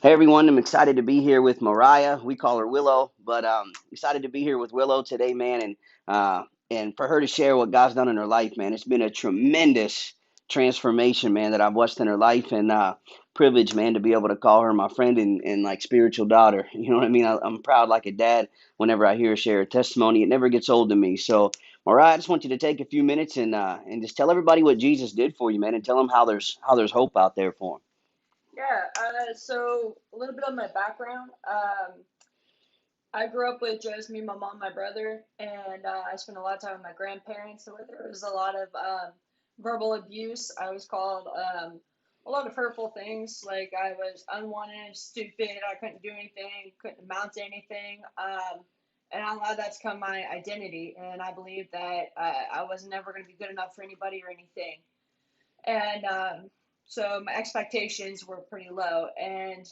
Hey everyone, I'm excited to be here with Mariah. We call her Willow, but excited to be here with Willow today, man, and for her to share what God's done in her life, man. It's been a tremendous transformation, man, that I've watched in her life, and privileged, man, to be able to call her my friend and like spiritual daughter. You know what I mean? I'm proud like a dad whenever I hear her share her testimony. It never gets old to me. So, Mariah, I just want you to take a few minutes and just tell everybody what Jesus did for you, man, and tell them how there's hope out there for them. So a little bit of my background. I grew up with just me, my mom, my brother, and I spent a lot of time with my grandparents. So there was a lot of verbal abuse. I was called a lot of hurtful things, like I was unwanted, stupid, I couldn't do anything, couldn't amount to anything. And I allowed that to become my identity. And I believed that I was never going to be good enough for anybody or anything. And so my expectations were pretty low. And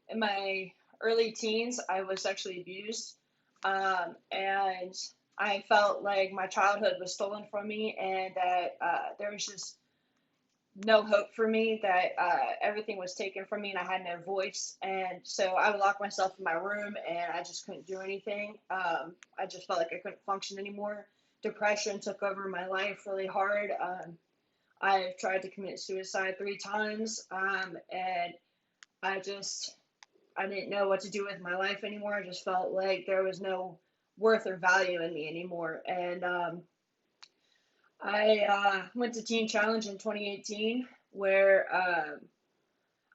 in my early teens, I was sexually abused, and I felt like my childhood was stolen from me, and that there was just no hope for me. That everything was taken from me, and I had no voice. And so I would lock myself in my room, and I just couldn't do anything. I just felt like I couldn't function anymore. Depression took over my life really hard. I've tried to commit suicide 3 times, and I just I didn't know what to do with my life anymore. I just felt like there was no worth or value in me anymore. And I went to Teen Challenge in 2018, where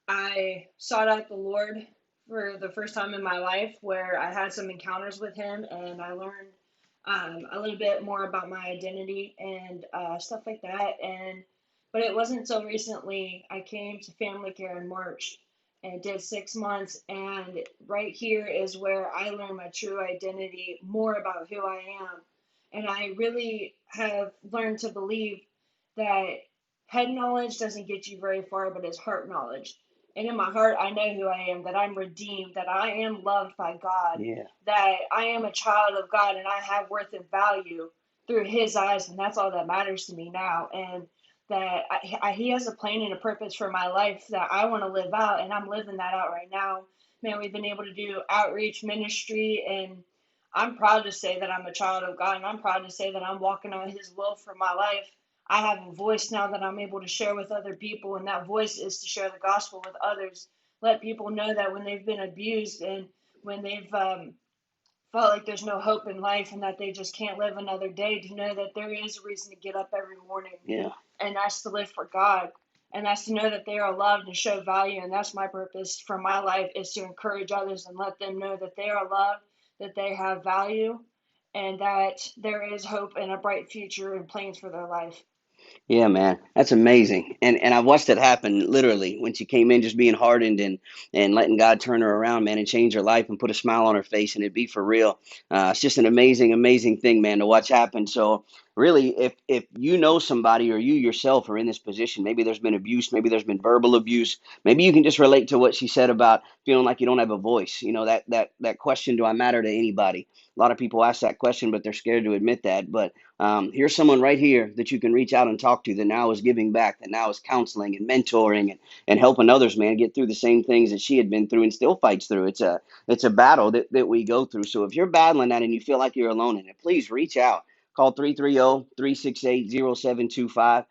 I sought out the Lord for the first time in my life, where I had some encounters with Him, and I learned a little bit more about my identity and stuff like that. But it wasn't until recently I came to family care in March and did 6 months, and right here is where I learned my true identity, more about who I am, and I really have learned to believe that head knowledge doesn't get you very far, but it's heart knowledge. And in my heart, I know who I am, that I'm redeemed, that I am loved by God, Yeah. that I am a child of God, and I have worth and value through His eyes, and that's all that matters to me now. And that He has a plan and a purpose for my life that I want to live out, and I'm living that out right now. Man, we've been able to do outreach ministry, and I'm proud to say that I'm a child of God, and I'm proud to say that I'm walking on His will for my life. I have a voice now that I'm able to share with other people, and that voice is to share the gospel with others. Let people know that when they've been abused and when they've felt like there's no hope in life and that they just can't live another day, to know that there is a reason to get up every morning, Yeah. and that's to live for God. And that's to know that they are loved and show value. And that's my purpose for my life, is to encourage others and let them know that they are loved, that they have value, and that there is hope and a bright future and plans for their life. Yeah, man, that's amazing. And I watched it happen literally when she came in, just being hardened and letting God turn her around, man, and change her life and put a smile on her face, and it be for real. It's just an amazing, amazing thing, man, to watch happen. So really, if you know somebody or you yourself are in this position, maybe there's been abuse, maybe there's been verbal abuse, maybe you can just relate to what she said about feeling like you don't have a voice. You know, that question, do I matter to anybody? A lot of people ask that question, but they're scared to admit that. But here's someone right here that you can reach out and talk to, that now is giving back, that now is counseling and mentoring and helping others, man, get through the same things that she had been through and still fights through. It's a battle that we go through. So if you're battling that and you feel like you're alone in it, please reach out. Call 330-368-0725.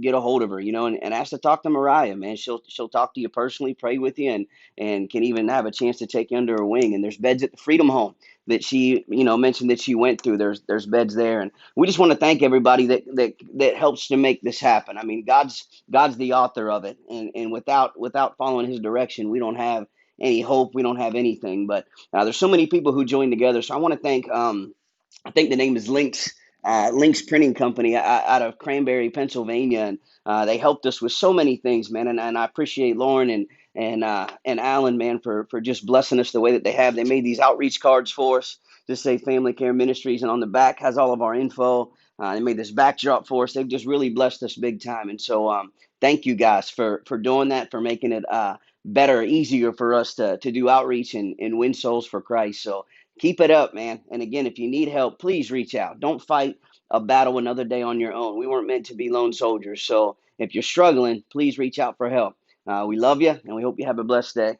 Get a hold of her, and ask to talk to Mariah, man. She'll talk to you personally, pray with you, and can even have a chance to take you under her wing. And there's beds at the Freedom Home that she, mentioned that she went through. There's beds there, and we just want to thank everybody that helps to make this happen. I mean, God's the author of it, and without following His direction, we don't have any hope. We don't have anything. But there's so many people who join together. So I want to thank. I think the name is Links Printing Company out of Cranberry, Pennsylvania, and they helped us with so many things, man. And I appreciate Lauren and Alan, man, for just blessing us the way that they have. They made these outreach cards for us to say Family Care Ministries, and on the back has all of our info. They made this backdrop for us. They've just really blessed us big time, and so thank you guys for doing that, for making it better, easier for us to do outreach and win souls for Christ. So keep it up, man. And again, if you need help, please reach out. Don't fight a battle another day on your own. We weren't meant to be lone soldiers. So if you're struggling, please reach out for help. We love you, and we hope you have a blessed day.